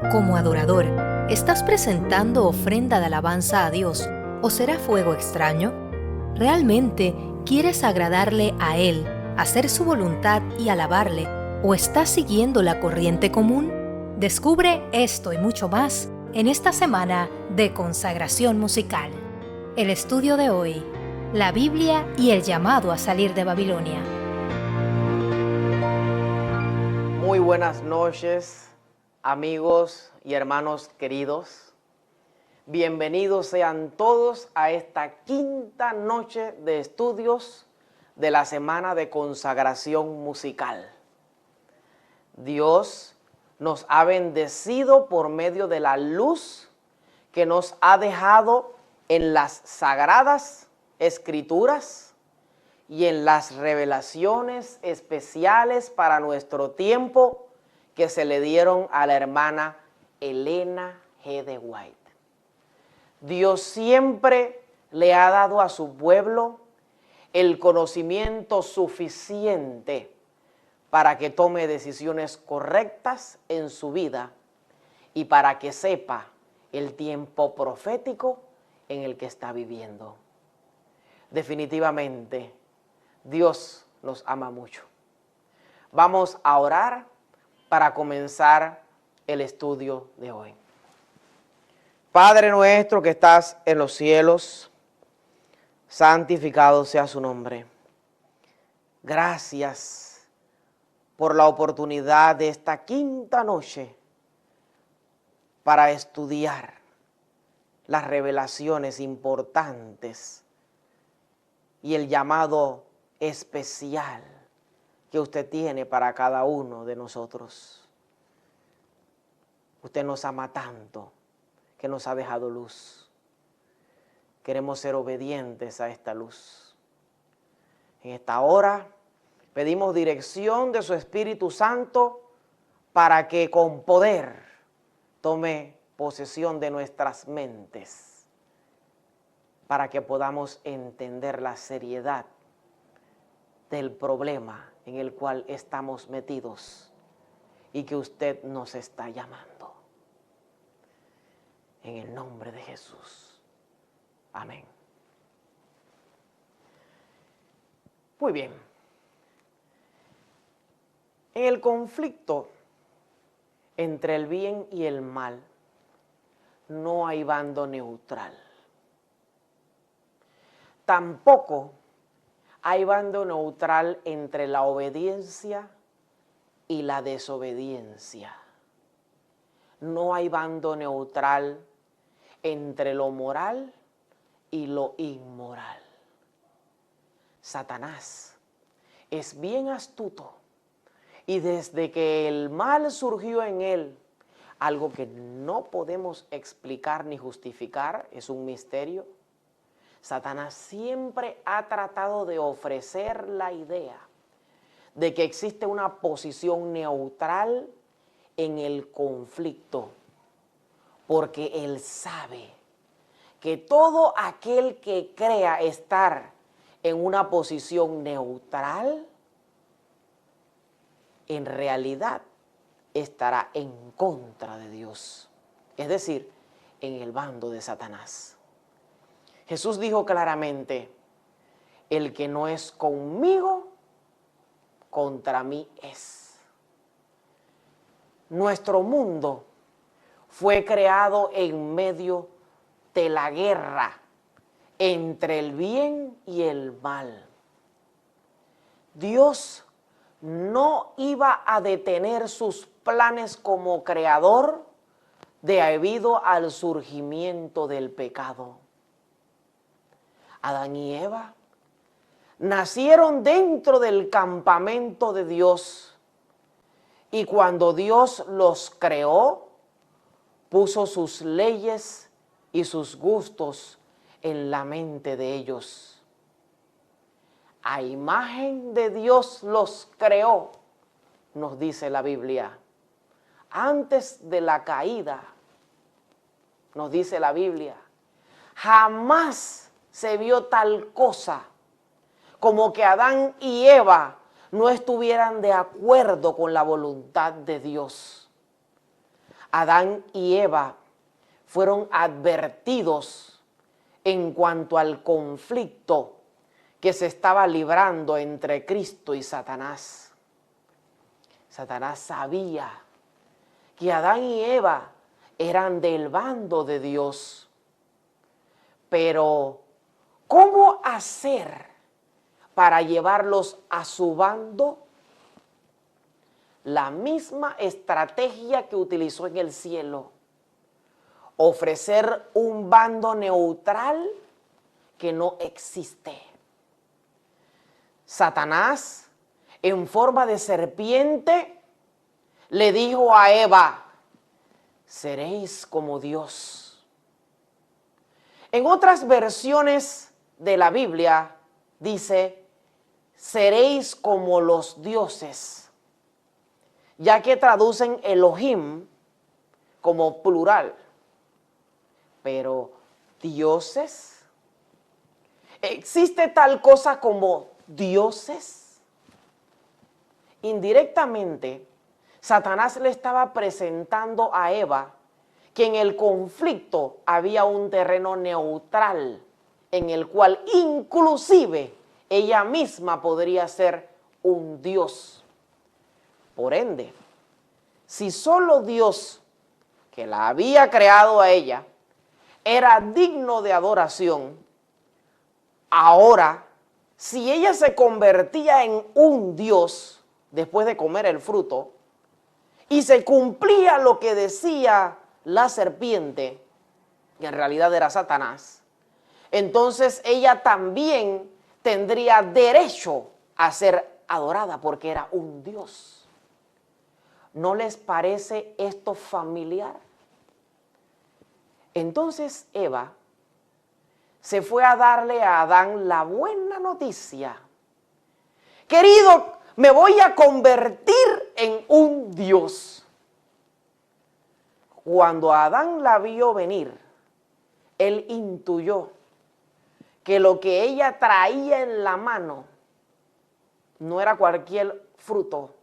Como adorador, ¿estás presentando ofrenda de alabanza a Dios o será fuego extraño? ¿Realmente quieres agradarle a Él, hacer su voluntad y alabarle, o estás siguiendo la corriente común? Descubre esto y mucho más en esta semana de consagración musical. El estudio de hoy: la Biblia y el llamado a salir de Babilonia. Muy buenas noches, amigos y hermanos queridos. Bienvenidos sean todos a esta quinta noche de estudios de la semana de consagración musical. Dios nos ha bendecido por medio de la luz que nos ha dejado en las sagradas escrituras y en las revelaciones especiales para nuestro tiempo que se le dieron a la hermana Elena G. de White. Dios siempre le ha dado a su pueblo el conocimiento suficiente para que tome decisiones correctas en su vida y para que sepa el tiempo profético en el que está viviendo. Definitivamente, Dios nos ama mucho. Vamos a orar para comenzar el estudio de hoy. Padre nuestro que estás en los cielos, santificado sea su nombre. Gracias por la oportunidad de esta quinta noche para estudiar las revelaciones importantes y el llamado especial que usted tiene para cada uno de nosotros. Usted nos ama tanto que nos ha dejado luz. Queremos ser obedientes a esta luz. En esta hora pedimos dirección de su Espíritu Santo para que con poder tome posesión de nuestras mentes, para que podamos entender la seriedad del problema en el cual estamos metidos y que usted nos está llamando. En el nombre de Jesús. Amén. Muy bien. En el conflicto entre el bien y el mal no hay bando neutral. Tampoco hay bando neutral entre la obediencia y la desobediencia. No hay bando neutral entre lo moral y lo inmoral. Satanás es bien astuto y desde que el mal surgió en él, algo que no podemos explicar ni justificar, es un misterio, Satanás siempre ha tratado de ofrecer la idea de que existe una posición neutral en el conflicto, porque él sabe que todo aquel que crea estar en una posición neutral, en realidad estará en contra de Dios, es decir, en el bando de Satanás. Jesús dijo claramente: el que no es conmigo, contra mí es. Nuestro mundo fue creado en medio de la guerra entre el bien y el mal. Dios no iba a detener sus planes como creador debido al surgimiento del pecado. Adán y Eva nacieron dentro del campamento de Dios y cuando Dios los creó, puso sus leyes y sus gustos en la mente de ellos. A imagen de Dios los creó, nos dice la Biblia. Antes de la caída, nos dice la Biblia, jamás se vio tal cosa como que Adán y Eva no estuvieran de acuerdo con la voluntad de Dios. Adán y Eva fueron advertidos en cuanto al conflicto que se estaba librando entre Cristo y Satanás. Satanás sabía que Adán y Eva eran del bando de Dios. Pero, ¿cómo hacer para llevarlos a su bando? La misma estrategia que utilizó en el cielo. Ofrecer un bando neutral que no existe. Satanás, en forma de serpiente, le dijo a Eva: seréis como Dios. En otras versiones de la Biblia dice: seréis como los dioses, ya que traducen Elohim como plural. Pero dioses, ¿existe tal cosa como dioses? Indirectamente, Satanás le estaba presentando a Eva que en el conflicto había un terreno neutral en el cual inclusive ella misma podría ser un dios. Por ende, si solo Dios, que la había creado a ella, era digno de adoración, ahora, si ella se convertía en un dios después de comer el fruto, y se cumplía lo que decía la serpiente, que en realidad era Satanás, entonces ella también tendría derecho a ser adorada porque era un dios. ¿No les parece esto familiar? Entonces Eva se fue a darle a Adán la buena noticia: querido, me voy a convertir en un dios. Cuando Adán la vio venir, él intuyó que lo que ella traía en la mano no era cualquier fruto,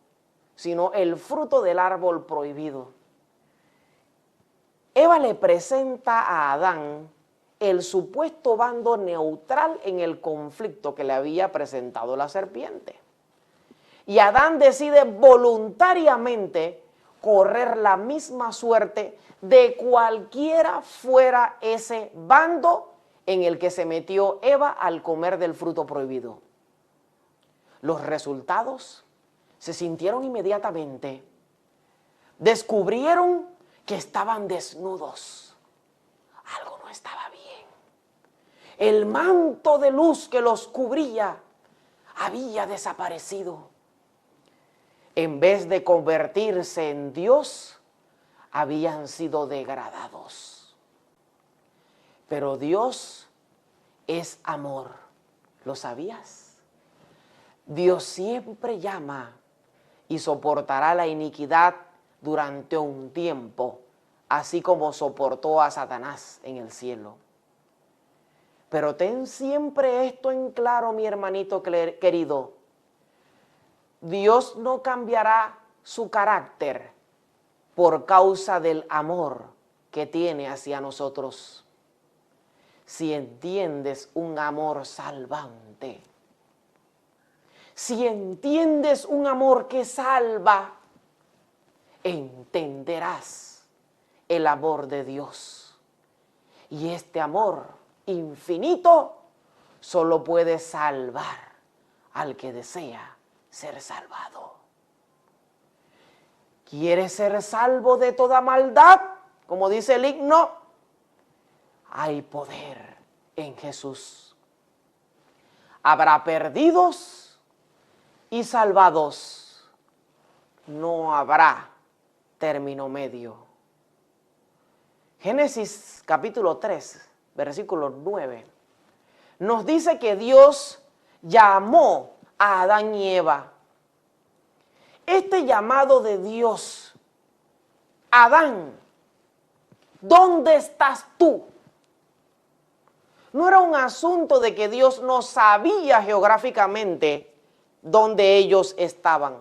sino el fruto del árbol prohibido. Eva le presenta a Adán el supuesto bando neutral en el conflicto que le había presentado la serpiente. Y Adán decide voluntariamente correr la misma suerte de cualquiera fuera ese bando en el que se metió Eva al comer del fruto prohibido. Los resultados se sintieron inmediatamente. Descubrieron que estaban desnudos. Algo no estaba bien. El manto de luz que los cubría había desaparecido. En vez de convertirse en Dios, habían sido degradados. Pero Dios es amor. ¿Lo sabías? Dios siempre llama y soportará la iniquidad durante un tiempo, así como soportó a Satanás en el cielo. Pero ten siempre esto en claro, mi hermanito querido. Dios no cambiará su carácter por causa del amor que tiene hacia nosotros. Si entiendes un amor salvante, si entiendes un amor que salva, entenderás el amor de Dios. Y este amor infinito solo puede salvar al que desea ser salvado. ¿Quieres ser salvo de toda maldad? Como dice el himno, hay poder en Jesús. Habrá perdidos y salvados. No habrá término medio. Génesis capítulo 3, versículo 9, nos dice que Dios llamó a Adán y Eva. Este llamado de Dios: Adán, ¿dónde estás tú? No era un asunto de que Dios no sabía geográficamente dónde ellos estaban.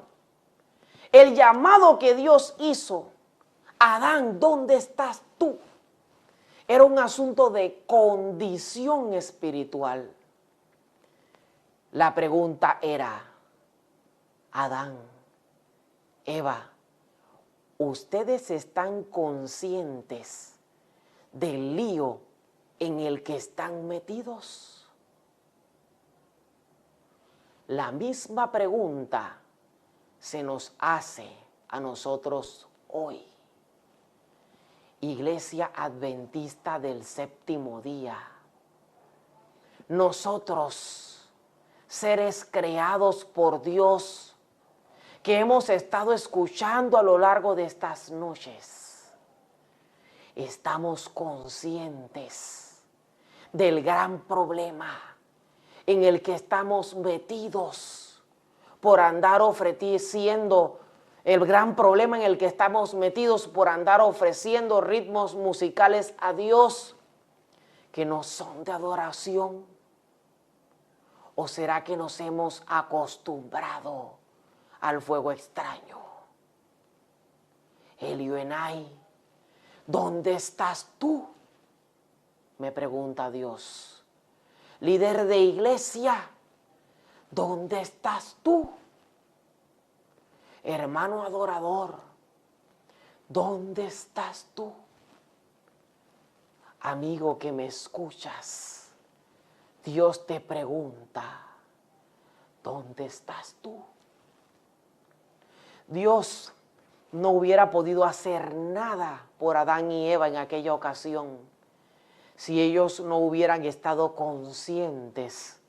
El llamado que Dios hizo: Adán, ¿dónde estás tú? Era un asunto de condición espiritual. La pregunta era, Adán, Eva, ¿ustedes están conscientes del lío en el que están metidos? La misma pregunta se nos hace a nosotros hoy. Iglesia Adventista del Séptimo Día. Nosotros, seres creados por Dios, que hemos estado escuchando a lo largo de estas noches, estamos conscientes del gran problema en el que estamos metidos por andar ofreciendo, el gran problema en el que estamos metidos por andar ofreciendo ritmos musicales a Dios que no son de adoración. ¿O será que nos hemos acostumbrado al fuego extraño? Elioenai, ¿dónde estás tú? Me pregunta Dios. Líder de iglesia, ¿dónde estás tú? Hermano adorador, ¿dónde estás tú? Amigo que me escuchas, Dios te pregunta, ¿dónde estás tú? Dios no hubiera podido hacer nada por Adán y Eva en aquella ocasión si ellos no hubieran estado conscientes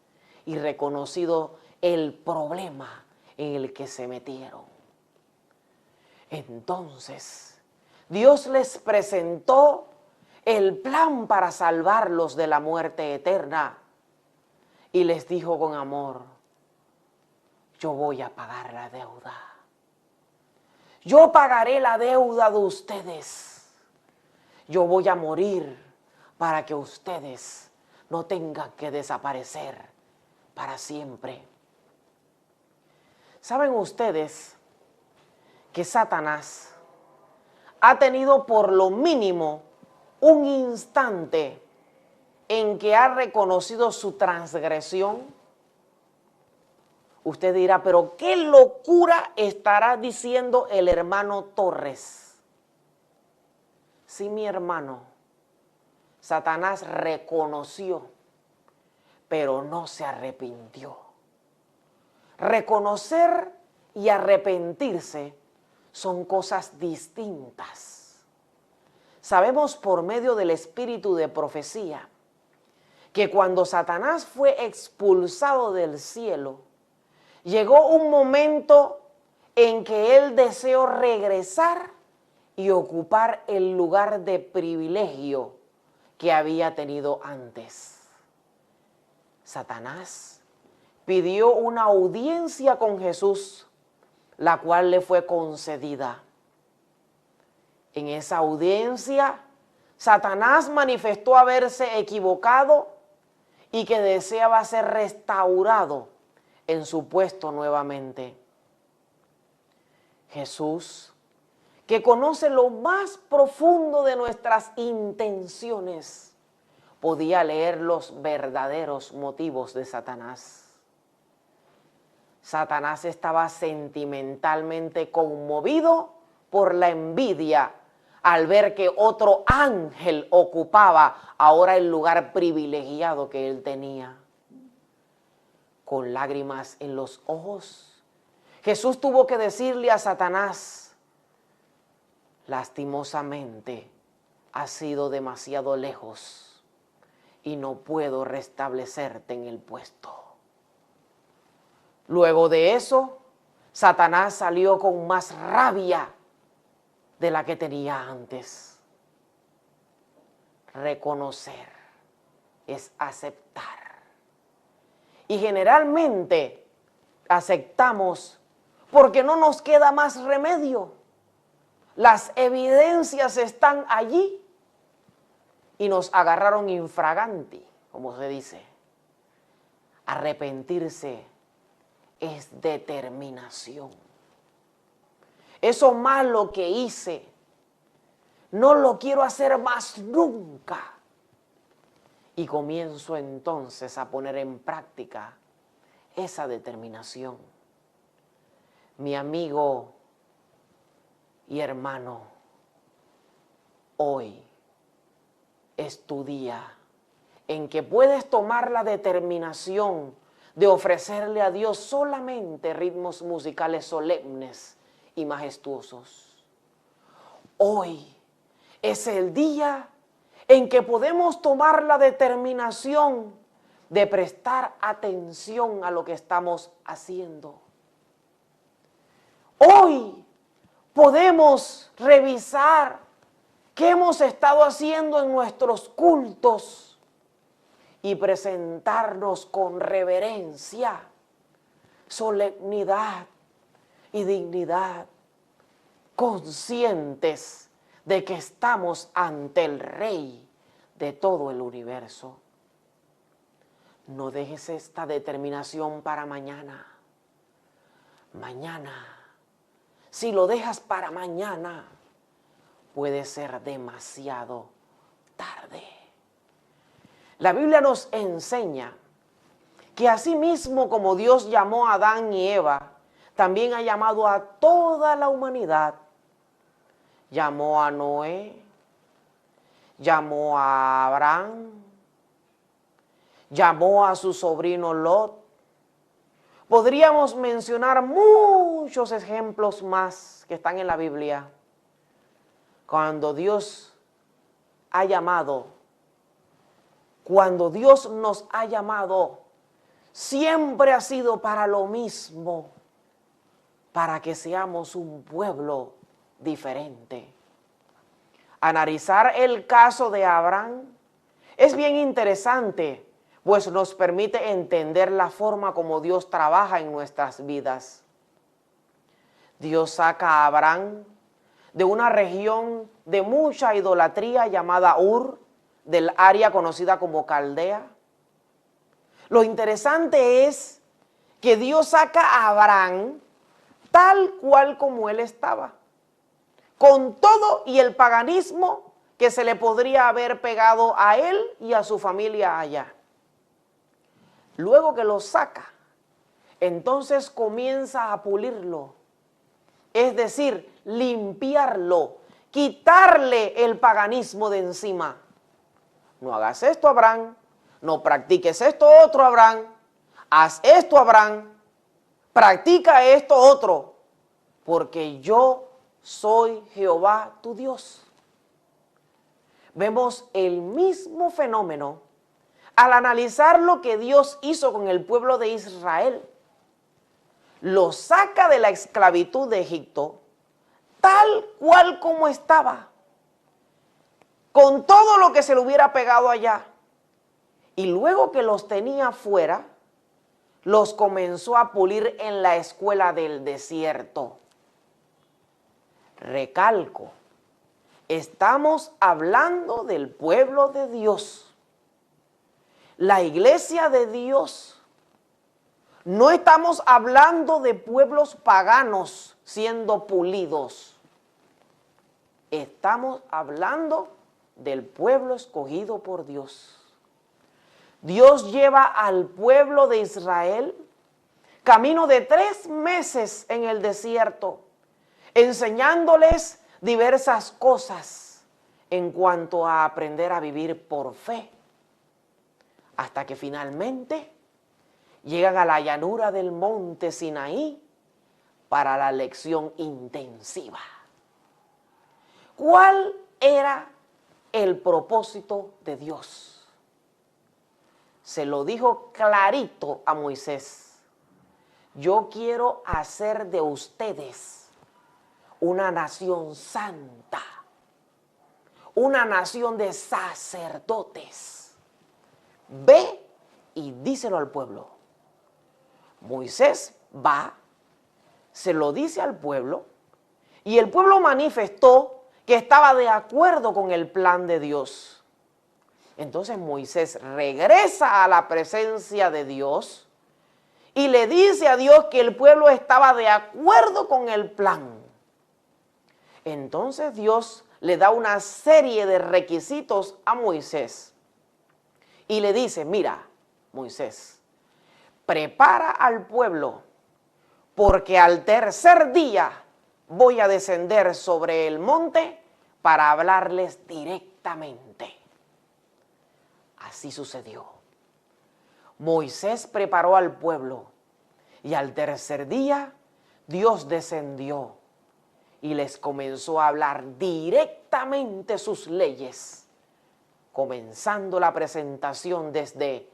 y reconocido el problema en el que se metieron. Entonces, Dios les presentó el plan para salvarlos de la muerte eterna y les dijo con amor, yo voy a pagar la deuda. Yo pagaré la deuda de ustedes. Yo voy a morir para que ustedes no tengan que desaparecer para siempre. ¿Saben ustedes que Satanás ha tenido por lo mínimo un instante en que ha reconocido su transgresión? Usted dirá, pero qué locura estará diciendo el hermano Torres. Sí, mi hermano, Satanás reconoció, pero no se arrepintió. Reconocer y arrepentirse son cosas distintas. Sabemos por medio del espíritu de profecía que cuando Satanás fue expulsado del cielo, llegó un momento en que él deseó regresar y ocupar el lugar de privilegio que había tenido antes. Satanás pidió una audiencia con Jesús, la cual le fue concedida. En esa audiencia, Satanás manifestó haberse equivocado y que deseaba ser restaurado en su puesto nuevamente. Jesús, que conoce lo más profundo de nuestras intenciones, podía leer los verdaderos motivos de Satanás. Satanás estaba sentimentalmente conmovido por la envidia al ver que otro ángel ocupaba ahora el lugar privilegiado que él tenía. Con lágrimas en los ojos, Jesús tuvo que decirle a Satanás, lastimosamente, has sido demasiado lejos y no puedo restablecerte en el puesto. Luego de eso, Satanás salió con más rabia de la que tenía antes. Reconocer es aceptar. Y generalmente aceptamos porque no nos queda más remedio. Las evidencias están allí y nos agarraron infraganti, como se dice. Arrepentirse es determinación. Eso malo que hice, no lo quiero hacer más nunca. Y comienzo entonces a poner en práctica esa determinación. Mi amigo y hermano, hoy es tu día en que puedes tomar la determinación de ofrecerle a Dios solamente ritmos musicales solemnes y majestuosos. Hoy es el día en que podemos tomar la determinación de prestar atención a lo que estamos haciendo. Hoy podemos revisar qué hemos estado haciendo en nuestros cultos y presentarnos con reverencia, solemnidad y dignidad, conscientes de que estamos ante el Rey de todo el universo. No dejes esta determinación para mañana. Mañana, si lo dejas para mañana, puede ser demasiado tarde. La Biblia nos enseña que así mismo como Dios llamó a Adán y Eva, también ha llamado a toda la humanidad. Llamó a Noé, llamó a Abraham, llamó a su sobrino Lot. Podríamos mencionar muchos ejemplos más que están en la Biblia. Cuando Dios ha llamado, cuando Dios nos ha llamado, siempre ha sido para lo mismo, para que seamos un pueblo diferente. Analizar el caso de Abraham es bien interesante, pues nos permite entender la forma como Dios trabaja en nuestras vidas. Dios saca a Abraham de una región de mucha idolatría llamada Ur, del área conocida como Caldea. Lo interesante es que Dios saca a Abraham tal cual como él estaba, con todo y el paganismo que se le podría haber pegado a él y a su familia allá. Luego que lo saca, entonces comienza a pulirlo, es decir, limpiarlo, quitarle el paganismo de encima. No hagas esto, Abraham, no practiques esto otro, Abraham, haz esto, Abraham, practica esto otro, porque yo soy Jehová tu Dios. Vemos el mismo fenómeno al analizar lo que Dios hizo con el pueblo de Israel. Lo saca de la esclavitud de Egipto, tal cual como estaba, con todo lo que se le hubiera pegado allá. Y luego que los tenía fuera, los comenzó a pulir en la escuela del desierto. Recalco, estamos hablando del pueblo de Dios, la iglesia de Dios. No estamos hablando de pueblos paganos siendo pulidos. Estamos hablando del pueblo escogido por Dios. Dios lleva al pueblo de Israel camino de 3 meses en el desierto, enseñándoles diversas cosas en cuanto a aprender a vivir por fe, hasta que finalmente llegan a la llanura del monte Sinaí para la lección intensiva. ¿Cuál era el propósito de Dios? Se lo dijo clarito a Moisés: yo quiero hacer de ustedes una nación santa, una nación de sacerdotes. Ve y díselo al pueblo. Moisés va, se lo dice al pueblo, y el pueblo manifestó que estaba de acuerdo con el plan de Dios. Entonces Moisés regresa a la presencia de Dios y le dice a Dios que el pueblo estaba de acuerdo con el plan. Entonces Dios le da una serie de requisitos a Moisés y le dice, mira, Moisés, prepara al pueblo porque al tercer día voy a descender sobre el monte para hablarles directamente. Así sucedió. Moisés preparó al pueblo y al tercer día Dios descendió y les comenzó a hablar directamente sus leyes, comenzando la presentación desde: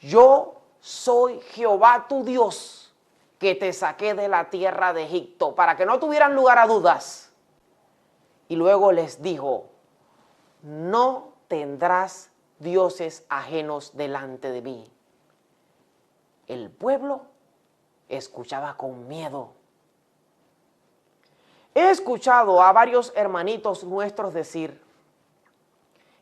yo soy Jehová tu Dios, que te saqué de la tierra de Egipto, para que no tuvieran lugar a dudas. Y luego les dijo: no tendrás dioses ajenos delante de mí. El pueblo escuchaba con miedo. He escuchado a varios hermanitos nuestros decir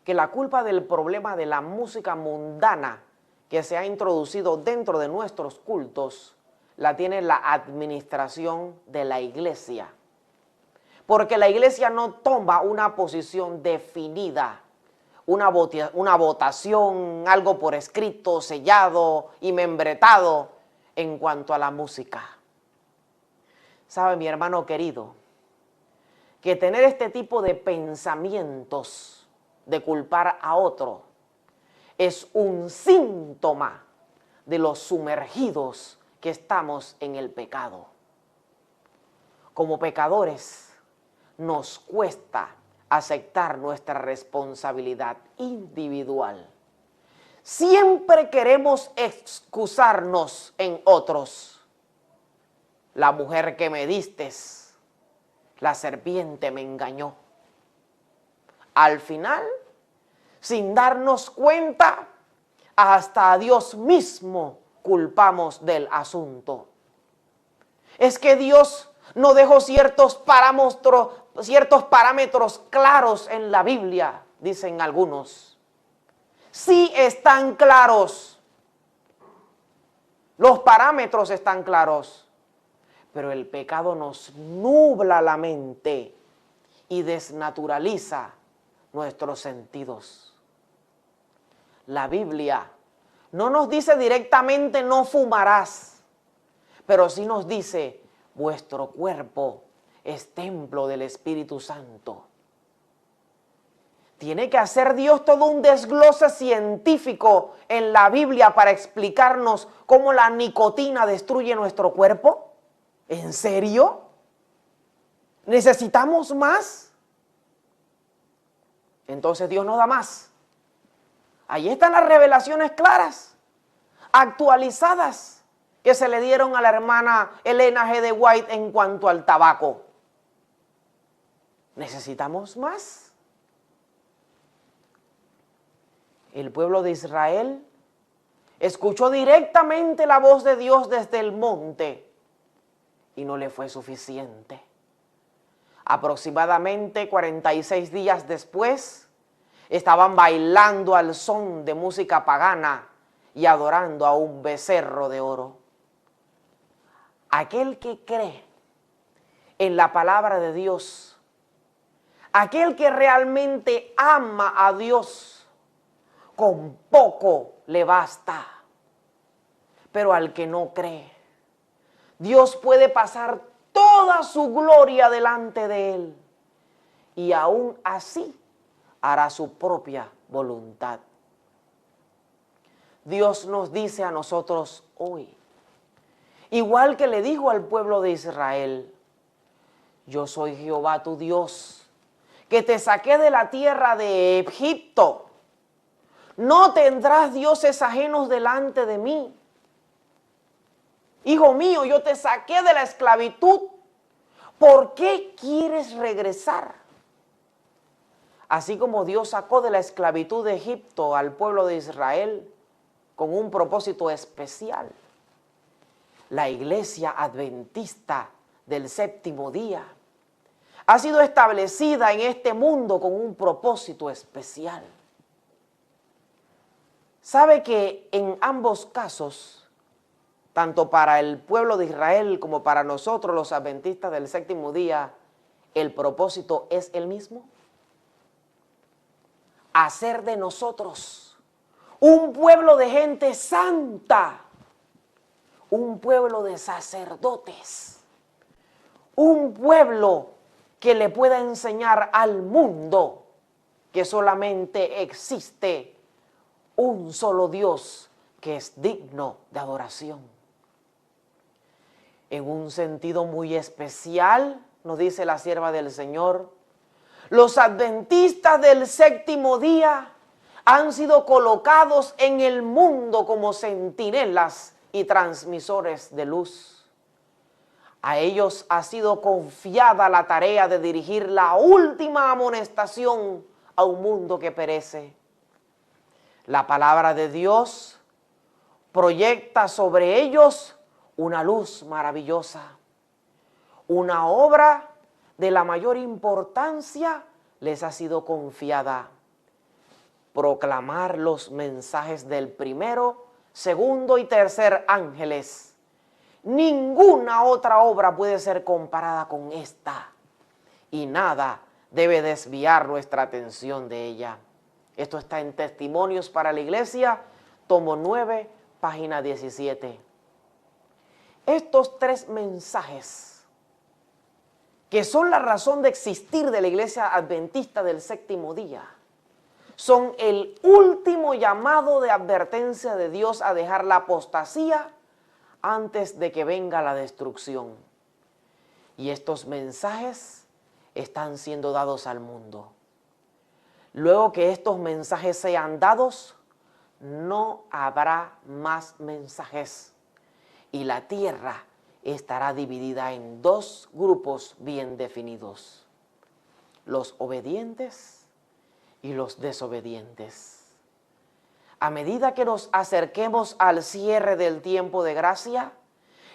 que la culpa del problema de la música mundana que se ha introducido dentro de nuestros cultos la tiene la administración de la iglesia. Porque la iglesia no toma una posición definida, una votación, algo por escrito, sellado y membretado en cuanto a la música. ¿Sabe, mi hermano querido, que tener este tipo de pensamientos de culpar a otro es un síntoma de los sumergidos que estamos en el pecado? Como pecadores, nos cuesta aceptar nuestra responsabilidad individual. Siempre queremos excusarnos en otros. La mujer que me distes, la serpiente me engañó. Al final, sin darnos cuenta, hasta a Dios mismo culpamos del asunto. Es que Dios no dejó ciertos parámetros claros en la Biblia, dicen algunos. Sí están claros. Los parámetros están claros. Pero el pecado nos nubla la mente y desnaturaliza nuestros sentidos. La Biblia no nos dice directamente no fumarás, pero sí nos dice vuestro cuerpo es templo del Espíritu Santo. Tiene que hacer Dios todo un desglose científico en la Biblia para explicarnos cómo la nicotina destruye nuestro cuerpo. ¿En serio? ¿Necesitamos más? Entonces Dios no da más. Ahí están las revelaciones claras, actualizadas, que se le dieron a la hermana Elena G. de White en cuanto al tabaco. ¿Necesitamos más? El pueblo de Israel escuchó directamente la voz de Dios desde el monte y no le fue suficiente. Aproximadamente 46 días después, estaban bailando al son de música pagana y adorando a un becerro de oro. Aquel que cree en la palabra de Dios, aquel que realmente ama a Dios, con poco le basta. Pero al que no cree, Dios puede pasar toda su gloria delante de él y aún así hará su propia voluntad. Dios nos dice a nosotros hoy, igual que le dijo al pueblo de Israel: yo soy Jehová tu Dios, que te saqué de la tierra de Egipto. No tendrás dioses ajenos delante de mí. Hijo mío, yo te saqué de la esclavitud. ¿Por qué quieres regresar? Así como Dios sacó de la esclavitud de Egipto al pueblo de Israel con un propósito especial, la iglesia adventista del séptimo día ha sido establecida en este mundo con un propósito especial. ¿Sabe que en ambos casos, tanto para el pueblo de Israel como para nosotros los adventistas del séptimo día, el propósito es el mismo? hacer de nosotros un pueblo de gente santa, un pueblo de sacerdotes, un pueblo que le pueda enseñar al mundo que solamente existe un solo Dios que es digno de adoración. En un sentido muy especial, nos dice la sierva del Señor, los adventistas del séptimo día han sido colocados en el mundo como centinelas y transmisores de luz. A ellos ha sido confiada la tarea de dirigir la última amonestación a un mundo que perece. La palabra de Dios proyecta sobre ellos una luz maravillosa. Una obra de la mayor importancia les ha sido confiada: proclamar los mensajes del primero, segundo y tercer ángeles. Ninguna otra obra puede ser comparada con esta, y nada debe desviar nuestra atención de ella. Esto está en Testimonios para la Iglesia, tomo 9, página 17. Estos tres mensajes, que son la razón de existir de la Iglesia Adventista del séptimo día, son el último llamado de advertencia de Dios a dejar la apostasía antes de que venga la destrucción. Y estos mensajes están siendo dados al mundo. Luego que estos mensajes sean dados, no habrá más mensajes. Y la tierra estará dividida en dos grupos bien definidos: los obedientes y los desobedientes. A medida que nos acerquemos al cierre del tiempo de gracia,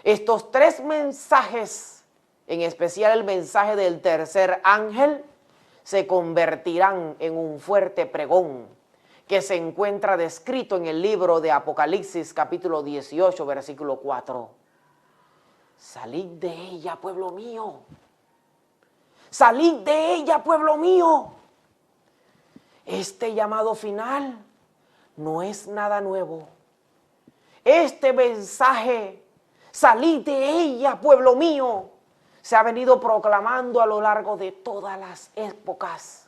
estos tres mensajes, en especial el mensaje del tercer ángel, se convertirán en un fuerte pregón que se encuentra descrito en el libro de Apocalipsis capítulo 18, versículo 4. Salid de ella, pueblo mío. Salid de ella, pueblo mío. Este llamado final no es nada nuevo. Este mensaje, salid de ella, pueblo mío, se ha venido proclamando a lo largo de todas las épocas.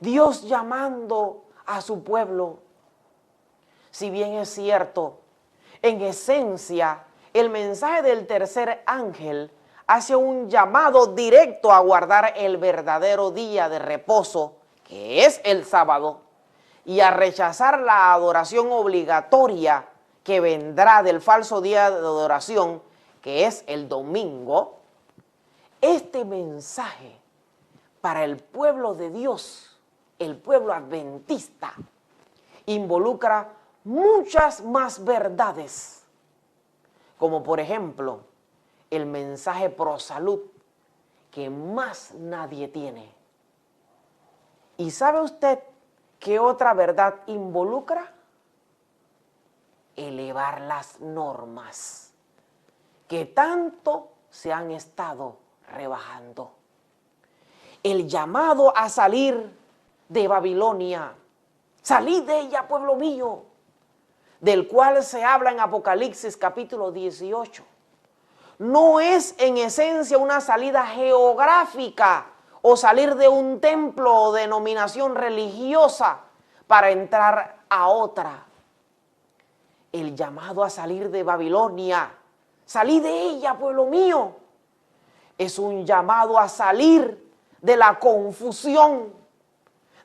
Dios llamando a su pueblo. Si bien es cierto, en esencia, el mensaje del tercer ángel hace un llamado directo a guardar el verdadero día de reposo, que es el sábado, y a rechazar la adoración obligatoria que vendrá del falso día de adoración, que es el domingo. Este mensaje para el pueblo de Dios, el pueblo adventista, involucra muchas más verdades, como por ejemplo el mensaje pro salud que más nadie tiene. ¿Y sabe usted qué otra verdad involucra? Elevar las normas que tanto se han estado rebajando. El llamado a salir de Babilonia, salid de ella, pueblo mío, del cual se habla en Apocalipsis capítulo 18, no es en esencia una salida geográfica o salir de un templo o denominación religiosa para entrar a otra. El llamado a salir de Babilonia, salid de ella, pueblo mío, es un llamado a salir de la confusión,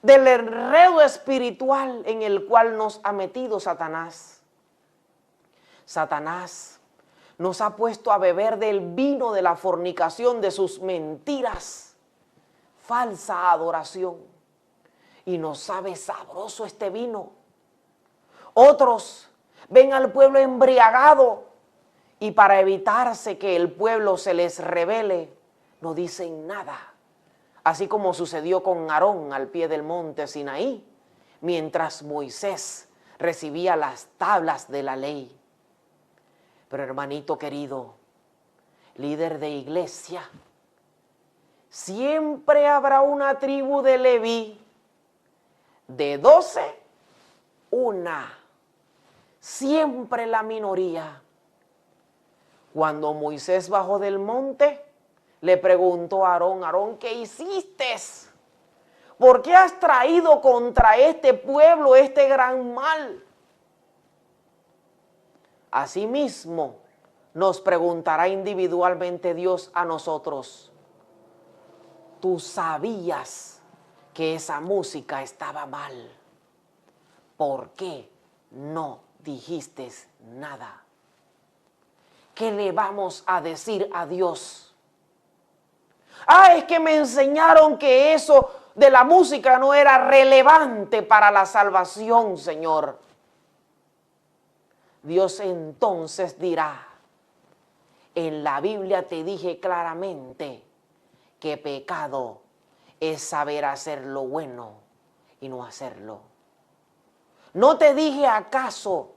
del enredo espiritual en el cual nos ha metido Satanás. Satanás nos ha puesto a beber del vino de la fornicación, de sus mentiras, falsa adoración, y nos sabe sabroso este vino. Otros ven al pueblo embriagado y para evitarse que el pueblo se les revele, no dicen nada. Así como sucedió con Aarón al pie del monte Sinaí, mientras Moisés recibía las tablas de la ley. Pero hermanito querido, líder de iglesia, siempre habrá una tribu de Leví De 12, una. Siempre la minoría. Cuando Moisés bajó del monte, le preguntó a Aarón, Aarón, ¿qué hiciste? ¿Por qué has traído contra este pueblo este gran mal? Asimismo, nos preguntará individualmente Dios a nosotros. Tú sabías que esa música estaba mal. ¿Por qué no dijiste nada? ¿Qué le vamos a decir a Dios? Es que me enseñaron que eso de la música no era relevante para la salvación, Señor. Dios entonces dirá, en la Biblia te dije claramente que pecado es saber hacer lo bueno y no hacerlo. ¿No te dije acaso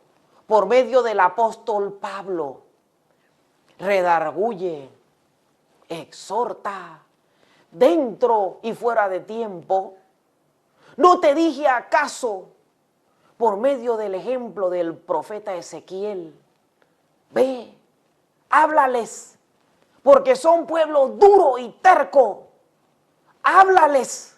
por medio del apóstol Pablo, redarguye, exhorta, dentro y fuera de tiempo? ¿No te dije acaso por medio del ejemplo del profeta Ezequiel? Ve, háblales, porque son pueblo duro y terco. Háblales,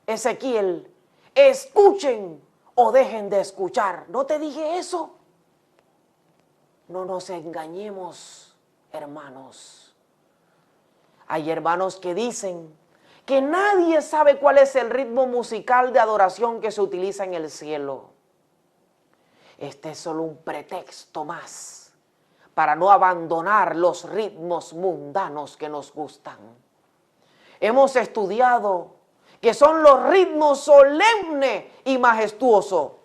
Ezequiel, escuchen o dejen de escuchar. ¿No te dije eso? No nos engañemos, hermanos. Hay hermanos que dicen que nadie sabe cuál es el ritmo musical de adoración que se utiliza en el cielo. Este es solo un pretexto más para no abandonar los ritmos mundanos que nos gustan. Hemos estudiado que son los ritmos solemne y majestuoso.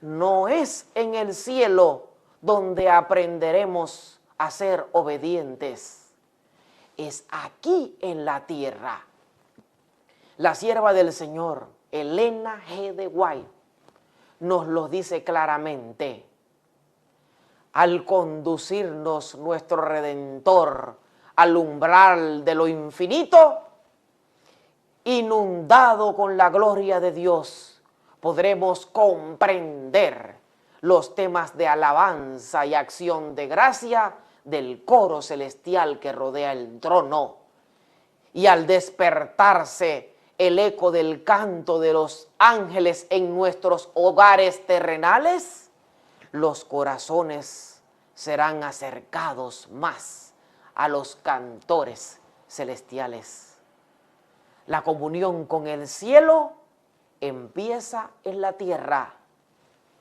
No es en el cielo donde aprenderemos a ser obedientes. Es aquí en la tierra. La sierva del Señor, Elena G. de White, nos lo dice claramente. Al conducirnos nuestro Redentor al umbral de lo infinito, inundado con la gloria de Dios, podremos comprender los temas de alabanza y acción de gracia del coro celestial que rodea el trono. Y al despertarse el eco del canto de los ángeles en nuestros hogares terrenales, los corazones serán acercados más a los cantores celestiales. La comunión con el cielo empieza en la tierra.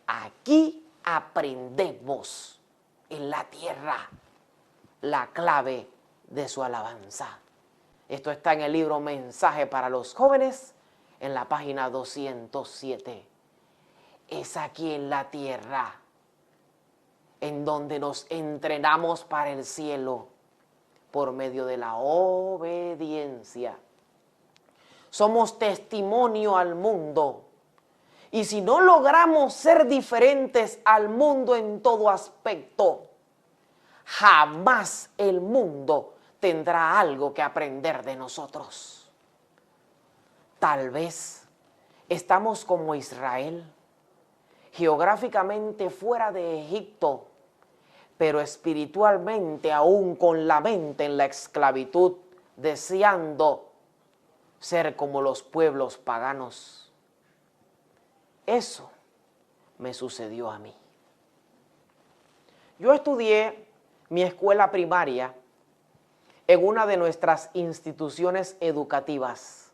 Aquí aprendemos en la tierra la clave de su alabanza. Esto está en el libro Mensaje para los Jóvenes, en la página 207. Es aquí en la tierra en donde nos entrenamos para el cielo por medio de la obediencia. Somos testimonio al mundo. Y si no logramos ser diferentes al mundo en todo aspecto, jamás el mundo tendrá algo que aprender de nosotros. Tal vez estamos como Israel, geográficamente fuera de Egipto, pero espiritualmente aún con la mente en la esclavitud, deseando ser como los pueblos paganos. Eso me sucedió a mí. Yo estudié mi escuela primaria en una de nuestras instituciones educativas,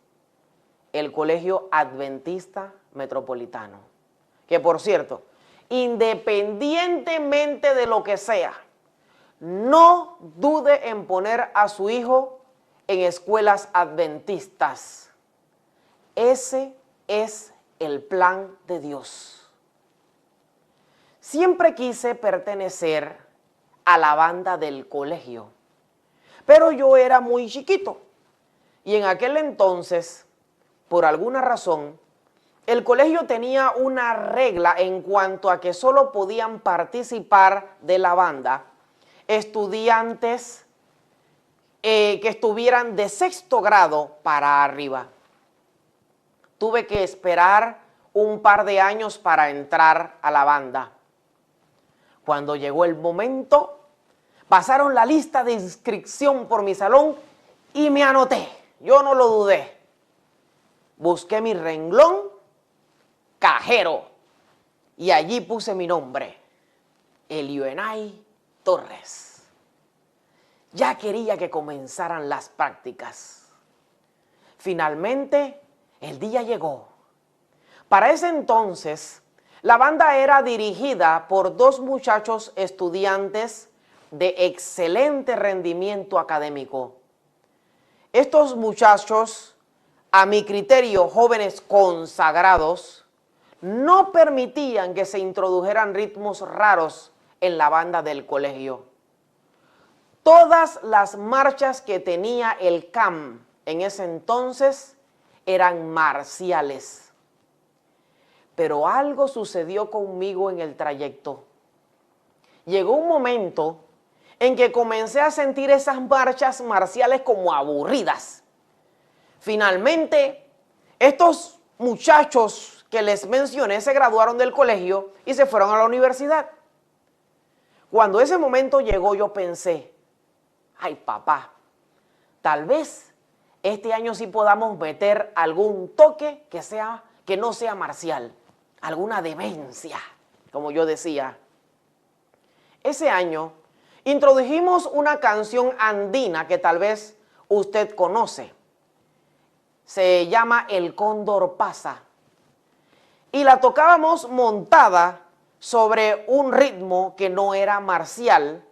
el Colegio Adventista Metropolitano, que por cierto, independientemente de lo que sea, no dude en poner a su hijo en escuelas adventistas. Ese es el plan de Dios. Siempre quise pertenecer a la banda del colegio, pero yo era muy chiquito y en aquel entonces, por alguna razón, el colegio tenía una regla en cuanto a que solo podían participar de la banda estudiantes que estuvieran de 6º grado para arriba. tuve que esperar un par de años para entrar a la banda. Cuando llegó el momento, pasaron la lista de inscripción por mi salón y me anoté. Yo no lo dudé. Busqué mi renglón, cajero, y allí puse mi nombre, Elioenay Torres. Ya quería que comenzaran las prácticas. Finalmente, el día llegó. Para ese entonces, la banda era dirigida por dos muchachos estudiantes de excelente rendimiento académico. Estos muchachos, a mi criterio, jóvenes consagrados, no permitían que se introdujeran ritmos raros en la banda del colegio. Todas las marchas que tenía el CAM en ese entonces eran marciales. Pero algo sucedió conmigo en el trayecto. Llegó un momento en que comencé a sentir esas marchas marciales como aburridas. Finalmente, estos muchachos que les mencioné se graduaron del colegio y se fueron a la universidad. Cuando ese momento llegó, yo pensé, ay papá, tal vez este año sí podamos meter algún toque que no sea marcial, alguna demencia, como yo decía. Ese año introdujimos una canción andina que tal vez usted conoce. Se llama El Cóndor Pasa. Y la tocábamos montada sobre un ritmo que no era marcial,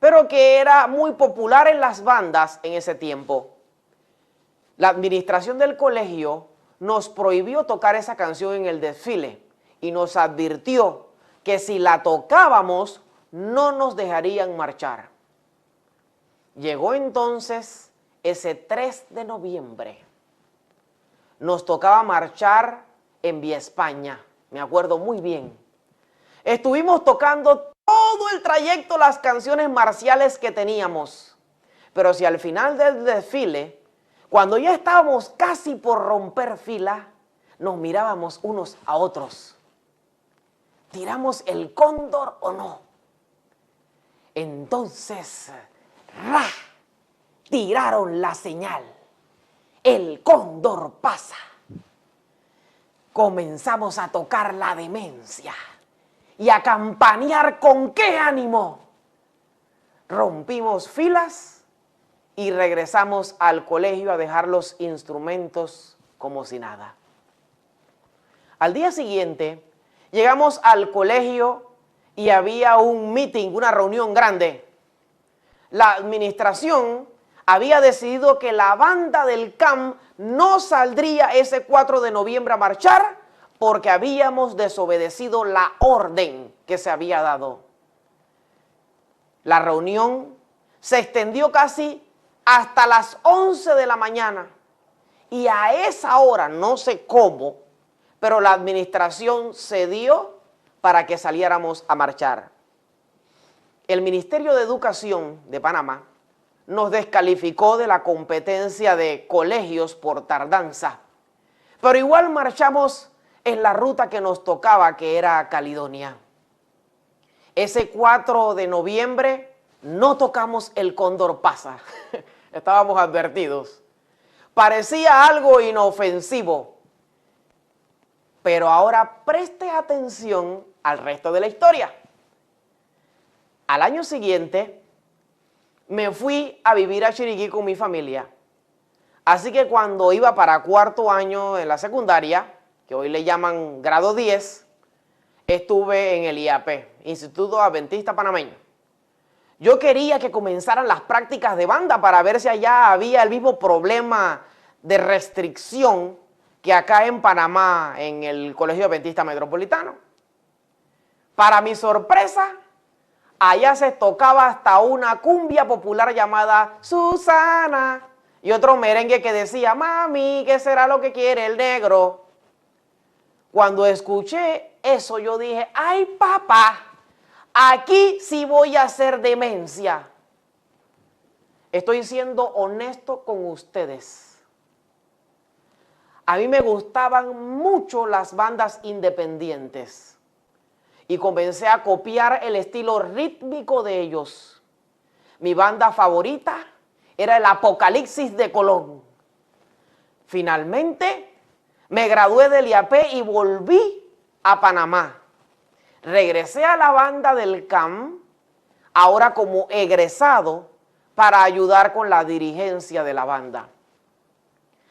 pero que era muy popular en las bandas en ese tiempo. La administración del colegio nos prohibió tocar esa canción en el desfile y nos advirtió que si la tocábamos no nos dejarían marchar. Llegó entonces ese 3 de noviembre. Nos tocaba marchar en Vía España, me acuerdo muy bien. Estuvimos tocando todo el trayecto las canciones marciales que teníamos. Pero si al final del desfile, cuando ya estábamos casi por romper fila, nos mirábamos unos a otros. ¿Tiramos el cóndor o no? Entonces, ¡ra! Tiraron la señal. El cóndor pasa. Comenzamos a tocar la demencia y a campanear con qué ánimo. Rompimos filas y regresamos al colegio a dejar los instrumentos como si nada. Al día siguiente, llegamos al colegio y había un meeting, una reunión grande. La administración había decidido que la banda del CAM no saldría ese 4 de noviembre a marchar porque habíamos desobedecido la orden que se había dado. La reunión se extendió casi hasta las 11 de la mañana y a esa hora, no sé cómo, pero la administración cedió para que saliéramos a marchar. El Ministerio de Educación de Panamá nos descalificó de la competencia de colegios por tardanza, pero igual marchamos en la ruta que nos tocaba, que era Caledonia. Ese 4 de noviembre no tocamos el Cóndor Pasa, estábamos advertidos. Parecía algo inofensivo, pero ahora preste atención al resto de la historia. Al año siguiente, me fui a vivir a Chiriquí con mi familia. Así que cuando iba para cuarto año en la secundaria, que hoy le llaman grado 10, estuve en el IAP, Instituto Adventista Panameño. Yo quería que comenzaran las prácticas de banda para ver si allá había el mismo problema de restricción que acá en Panamá, en el Colegio Adventista Metropolitano. Para mi sorpresa, allá se tocaba hasta una cumbia popular llamada Susana y otro merengue que decía, mami, ¿qué será lo que quiere el negro? Cuando escuché eso, yo dije, ay papá, aquí sí voy a hacer demencia. Estoy siendo honesto con ustedes. a mí me gustaban mucho las bandas independientes y comencé a copiar el estilo rítmico de ellos. Mi banda favorita era el Apocalipsis de Colón. Finalmente me gradué del IAP y volví a Panamá. Regresé a la banda del CAM, ahora como egresado, para ayudar con la dirigencia de la banda.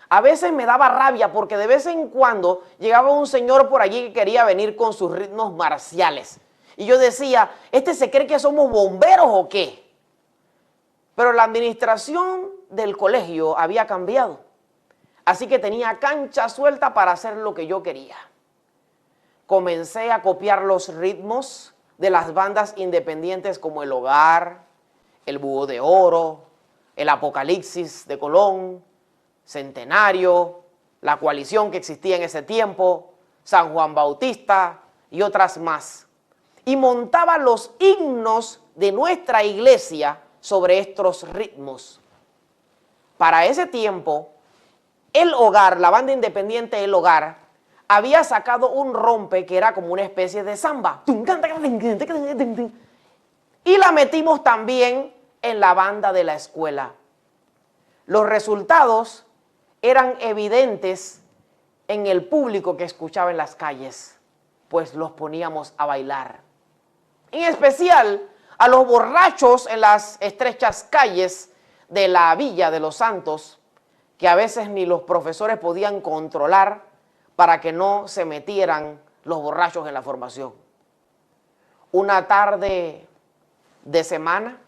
A veces me daba rabia porque de vez en cuando llegaba un señor por allí que quería venir con sus ritmos marciales. Y yo decía, ¿este se cree que somos bomberos o qué? Pero la administración del colegio había cambiado. Así que tenía cancha suelta para hacer lo que yo quería. Comencé a copiar los ritmos de las bandas independientes como El Hogar, El Búho de Oro, El Apocalipsis de Colón, Centenario, La Coalición que existía en ese tiempo, San Juan Bautista y otras más. Y montaba los himnos de nuestra iglesia sobre estos ritmos. Para ese tiempo, El Hogar, la banda independiente El Hogar, había sacado un rompe que era como una especie de samba. Y la metimos también en la banda de la escuela. Los resultados eran evidentes en el público que escuchaba en las calles, pues los poníamos a bailar. En especial a los borrachos en las estrechas calles de la Villa de los Santos, que a veces ni los profesores podían controlar para que no se metieran los borrachos en la formación. Una tarde de semana,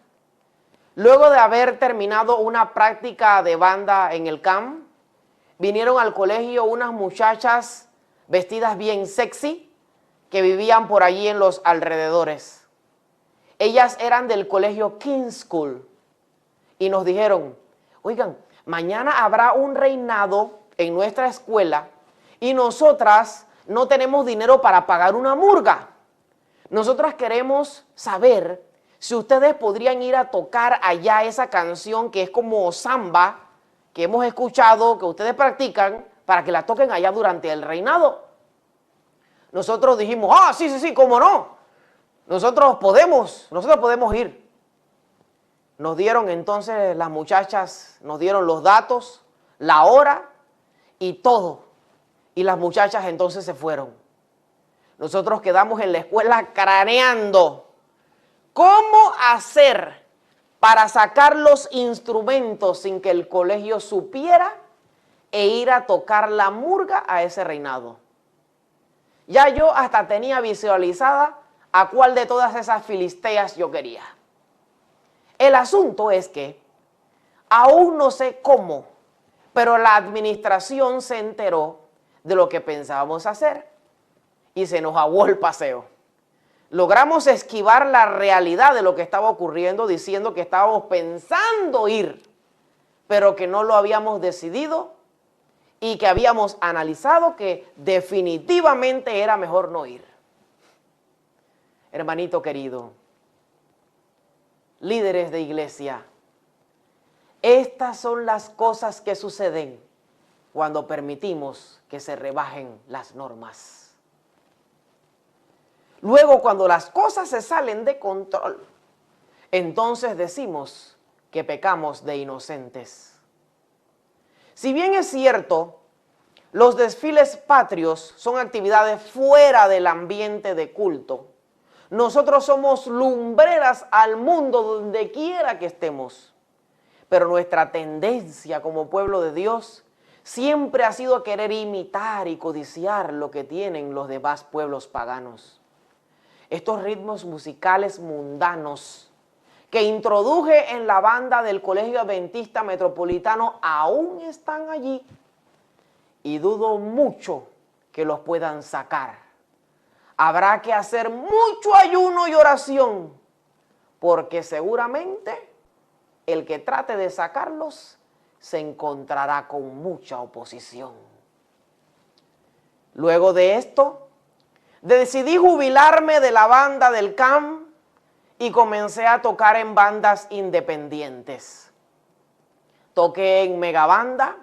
luego de haber terminado una práctica de banda en el CAM, vinieron al colegio unas muchachas vestidas bien sexy que vivían por allí en los alrededores. Ellas eran del colegio King's School y nos dijeron, oigan, mañana habrá un reinado en nuestra escuela y nosotras no tenemos dinero para pagar una murga. Nosotras queremos saber si ustedes podrían ir a tocar allá esa canción que es como samba, que hemos escuchado, que ustedes practican, para que la toquen allá durante el reinado. Nosotros dijimos, sí, cómo no. Nosotros podemos ir. Nos dieron entonces, las muchachas, nos dieron los datos, la hora y todo. Y las muchachas entonces se fueron. Nosotros quedamos en la escuela craneando cómo hacer para sacar los instrumentos sin que el colegio supiera e ir a tocar la murga a ese reinado. Ya yo hasta tenía visualizada a cuál de todas esas filisteas yo quería. El asunto es que aún no sé cómo, pero la administración se enteró de lo que pensábamos hacer y se nos aguó el paseo. Logramos esquivar la realidad de lo que estaba ocurriendo diciendo que estábamos pensando ir, pero que no lo habíamos decidido y que habíamos analizado que definitivamente era mejor no ir. Hermanito querido, líderes de iglesia, estas son las cosas que suceden cuando permitimos que se rebajen las normas. Luego, cuando las cosas se salen de control, entonces decimos que pecamos de inocentes. Si bien es cierto, los desfiles patrios son actividades fuera del ambiente de culto, nosotros somos lumbreras al mundo donde quiera que estemos. Pero nuestra tendencia como pueblo de Dios siempre ha sido querer imitar y codiciar lo que tienen los demás pueblos paganos. Estos ritmos musicales mundanos que introduje en la banda del Colegio Adventista Metropolitano aún están allí y dudo mucho que los puedan sacar. Habrá que hacer mucho ayuno y oración porque seguramente el que trate de sacarlos se encontrará con mucha oposición. Luego de esto, decidí jubilarme de la banda del CAM y comencé a tocar en bandas independientes. Toqué en Megabanda,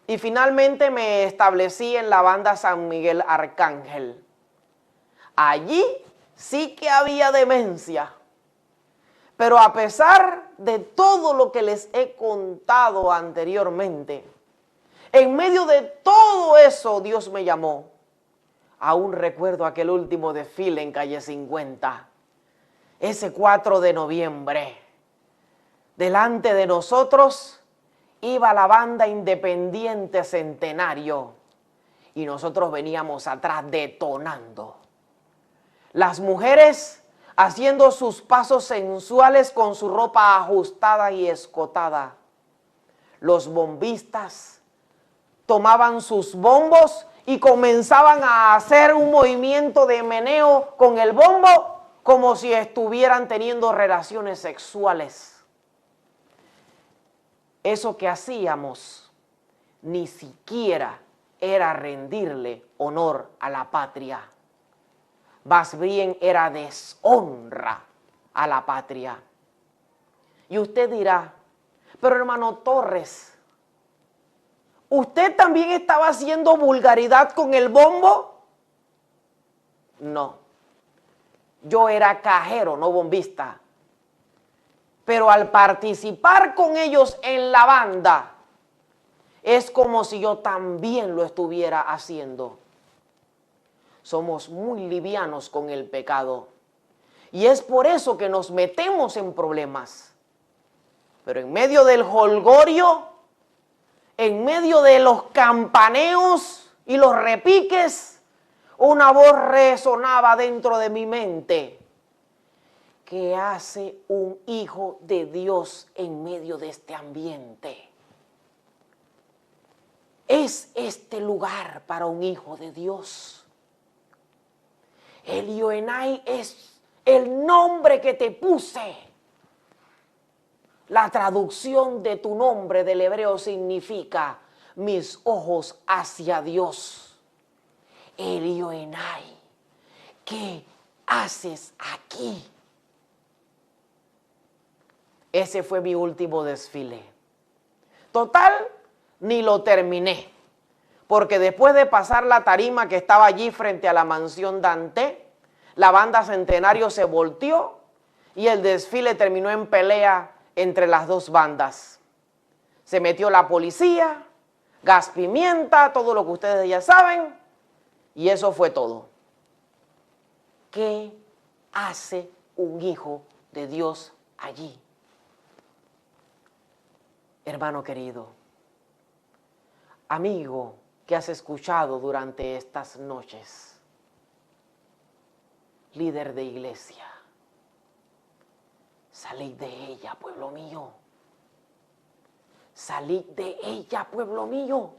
Y finalmente me establecí en la banda San Miguel Arcángel. Allí sí que había demencia. Pero a pesar de todo lo que les he contado anteriormente, en medio de todo eso Dios me llamó. Aún recuerdo aquel último desfile en calle 50, ese 4 de noviembre. Delante de nosotros iba la banda Independiente Centenario y nosotros veníamos atrás detonando. Las mujeres haciendo sus pasos sensuales con su ropa ajustada y escotada. Los bombistas tomaban sus bombos y comenzaban a hacer un movimiento de meneo con el bombo como si estuvieran teniendo relaciones sexuales. Eso que hacíamos ni siquiera era rendirle honor a la patria. Más bien era deshonra a la patria. Y usted dirá, pero hermano Torres, ¿usted también estaba haciendo vulgaridad con el bombo? No, yo era cajero, no bombista. Pero al participar con ellos en la banda, es como si yo también lo estuviera haciendo. Somos muy livianos con el pecado. Y es por eso que nos metemos en problemas. Pero en medio del jolgorio, en medio de los campaneos y los repiques, una voz resonaba dentro de mi mente. ¿Qué hace un hijo de Dios en medio de este ambiente? ¿Es este lugar para un hijo de Dios? Elioenai es el nombre que te puse. La traducción de tu nombre del hebreo significa mis ojos hacia Dios. Elioenai, ¿qué haces aquí? Ese fue mi último desfile. Total, ni lo terminé. Porque después de pasar la tarima que estaba allí frente a la mansión Dante, la banda Centenario se volteó y el desfile terminó en pelea entre las dos bandas. Se metió la policía, gas pimienta, todo lo que ustedes ya saben, y eso fue todo. ¿Qué hace un hijo de Dios allí? Hermano querido, amigo que has escuchado durante estas noches, líder de iglesia, salid de ella, pueblo mío. Salid de ella, pueblo mío.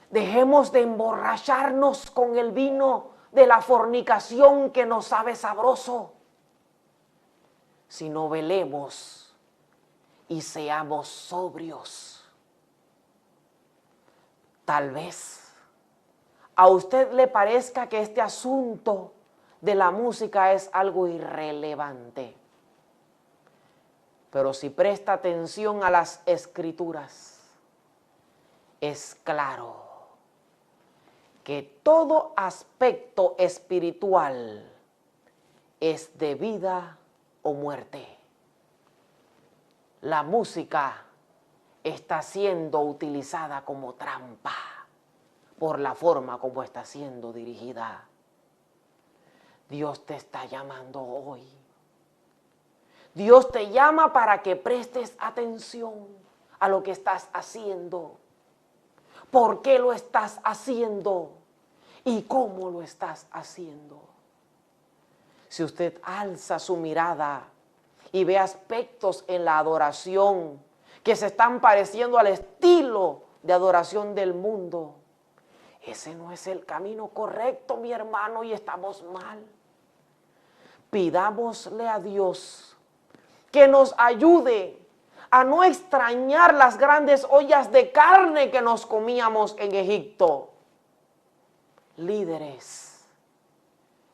Dejemos de emborracharnos con el vino de la fornicación que nos sabe sabroso, sino velemos y seamos sobrios. Tal vez a usted le parezca que este asunto de la música es algo irrelevante. Pero si presta atención a las escrituras, es claro que todo aspecto espiritual es de vida o muerte. La música está siendo utilizada como trampa por la forma como está siendo dirigida. Dios te está llamando hoy. Dios te llama para que prestes atención a lo que estás haciendo. ¿Por qué lo estás haciendo? ¿Y cómo lo estás haciendo? Si usted alza su mirada y ve aspectos en la adoración que se están pareciendo al estilo de adoración del mundo, ese no es el camino correcto, mi hermano, y estamos mal. Pidámosle a Dios que nos ayude a no extrañar las grandes ollas de carne que nos comíamos en Egipto. Líderes,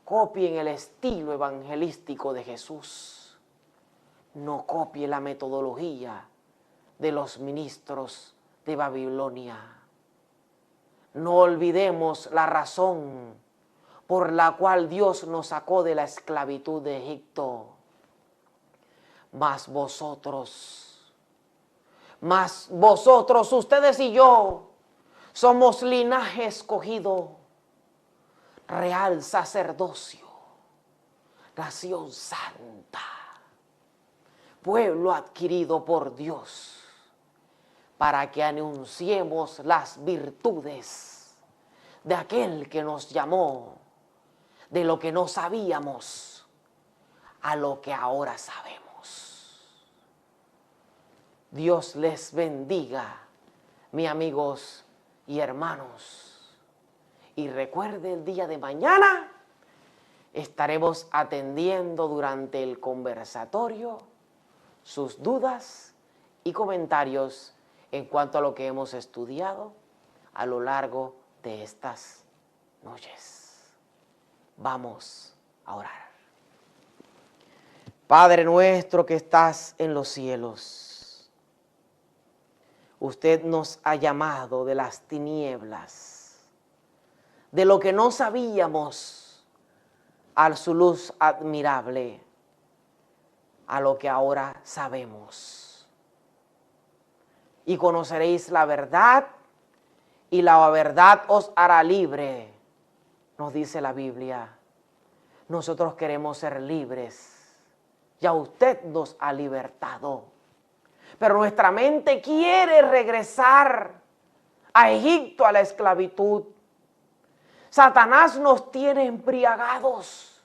copien el estilo evangelístico de Jesús. No copie la metodología de los ministros de Babilonia. No olvidemos la razón por la cual Dios nos sacó de la esclavitud de Egipto. Mas vosotros, ustedes y yo, somos linaje escogido, real sacerdocio, nación santa, pueblo adquirido por Dios, para que anunciemos las virtudes de aquel que nos llamó de lo que no sabíamos a lo que ahora sabemos. Dios les bendiga, mis amigos y hermanos. Y recuerde, el día de mañana estaremos atendiendo durante el conversatorio sus dudas y comentarios en cuanto a lo que hemos estudiado a lo largo de estas noches. Vamos a orar. Padre nuestro que estás en los cielos, usted nos ha llamado de las tinieblas, de lo que no sabíamos, a su luz admirable, a lo que ahora sabemos. Y conoceréis la verdad, y la verdad os hará libre, nos dice la Biblia. Nosotros queremos ser libres. Ya usted nos ha libertado. Pero nuestra mente quiere regresar a Egipto, a la esclavitud. Satanás nos tiene embriagados.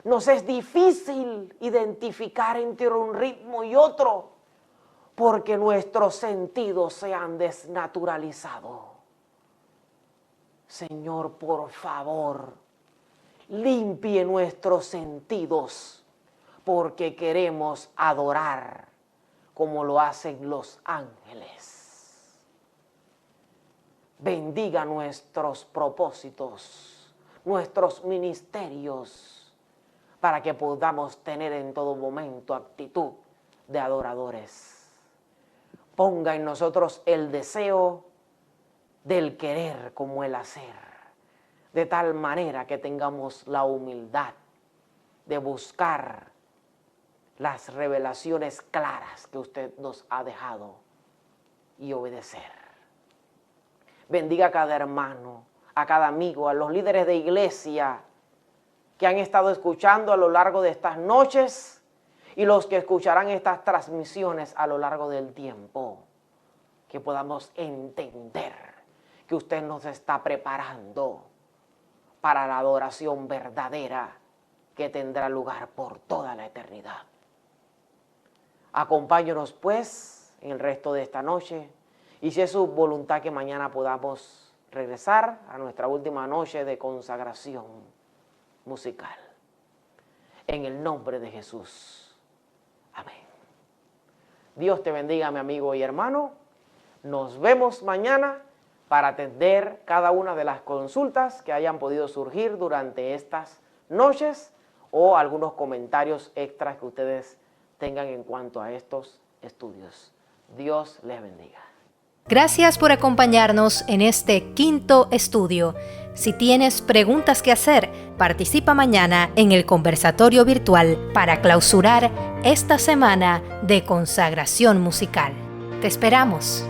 Nos es difícil identificar entre un ritmo y otro, porque nuestros sentidos se han desnaturalizado. Señor, por favor, limpie nuestros sentidos, porque queremos adorar como lo hacen los ángeles. Bendiga nuestros propósitos, nuestros ministerios, para que podamos tener en todo momento actitud de adoradores. Ponga en nosotros el deseo del querer como el hacer, de tal manera que tengamos la humildad de buscar las revelaciones claras que usted nos ha dejado y obedecer. Bendiga a cada hermano, a cada amigo, a los líderes de iglesia que han estado escuchando a lo largo de estas noches y los que escucharán estas transmisiones a lo largo del tiempo. Que podamos entender que usted nos está preparando para la adoración verdadera que tendrá lugar por toda la eternidad. Acompáñenos pues en el resto de esta noche, y si es su voluntad que mañana podamos regresar a nuestra última noche de consagración musical. En el nombre de Jesús. Amén. Dios te bendiga, mi amigo y hermano. Nos vemos mañana para atender cada una de las consultas que hayan podido surgir durante estas noches o algunos comentarios extras que ustedes tengan en cuanto a estos estudios. Dios les bendiga. Gracias por acompañarnos en este quinto estudio. Si tienes preguntas que hacer, participa mañana en el conversatorio virtual para clausurar esta semana de consagración musical. Te esperamos.